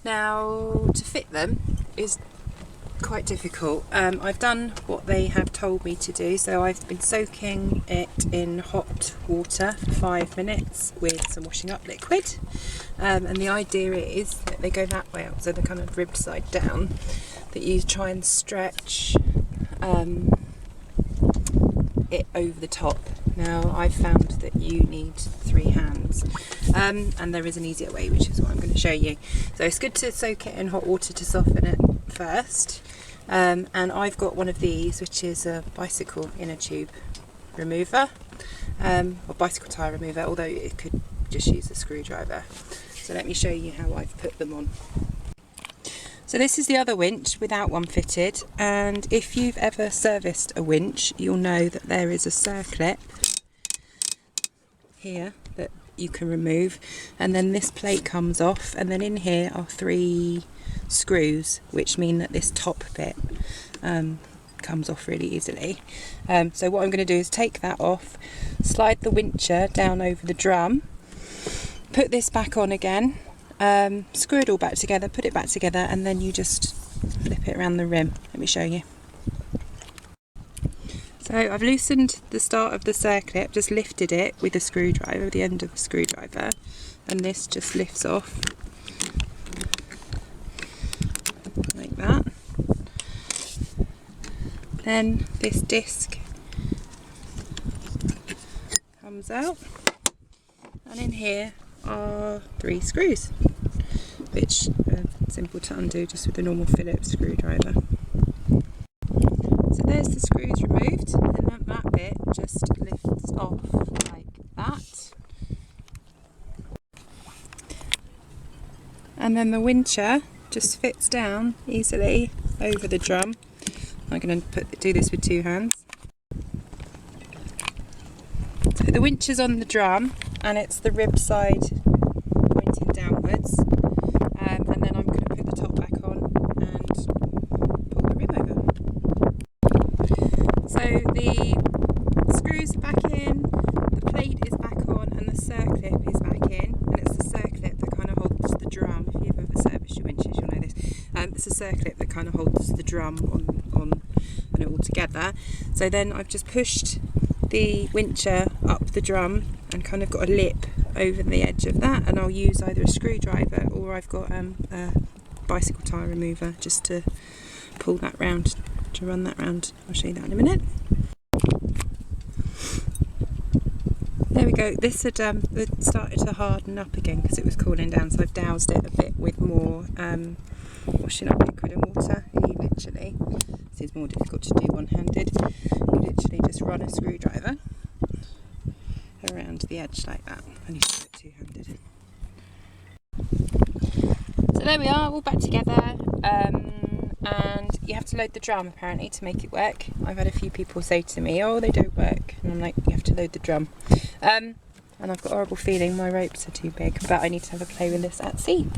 Now to fit them is quite difficult. I've done what they have told me to do, so I've been soaking it in hot water for 5 minutes with some washing up liquid, and the idea is that they go that way up, so they're kind of ribbed side down, that you try and stretch it over the top. Now I've found that you need 3 hands, and there is an easier way, which is what I'm going to show you. So it's good to soak it in hot water to soften it first, and I've got one of these, which is a bicycle inner tube remover, or bicycle tyre remover, although it could just use a screwdriver. So let me show you how I've put them on. So this is the other winch without one fitted, and if you've ever serviced a winch, you'll know that there is a circlip here that you can remove, and then this plate comes off, and then in here are 3 screws, which mean that this top bit comes off really easily. So what I'm going to do is take that off, slide the wincher down over the drum, put this back on again, screw it all back together, put it back together, and then you just flip it around the rim. Let me show you. So I've loosened the start of the circlip, just lifted it with a screwdriver, the end of a screwdriver, and this just lifts off like that. Then this disc comes out, and in here are 3 screws, which are simple to undo just with a normal Phillips screwdriver. So there's the screws removed, and then that bit just lifts off like that. And then the wincher just fits down easily over the drum. I'm going to do this with 2 hands. So the winch is on the drum, and it's the rib side pointing downwards, and then I'm going to put the top back on and pull the rim over. So the screws are back in, the plate is back on, and the circlip is back in, and it's the circlip that kind of holds the drum. If you've ever serviced your winches, you'll know this. It's a circlip that kind of holds the drum on and it all together. So then I've just pushed the wincher up the drum and kind of got a lip over the edge of that, and I'll use either a screwdriver or I've got a bicycle tyre remover just to pull that round, to run that round. I'll show you that in a minute. There we go. This had started to harden up again because it was cooling down, so I've doused it a bit with more washing up liquid and water. You literally, this is more difficult to do one-handed, you literally just run a screwdriver around the edge like that. I need to do it two-handed. So there we are, all back together, and you have to load the drum apparently to make it work. I've had a few people say to me, oh, they don't work, and I'm like, you have to load the drum. And I've got a horrible feeling my ropes are too big, but I need to have a play with this at sea.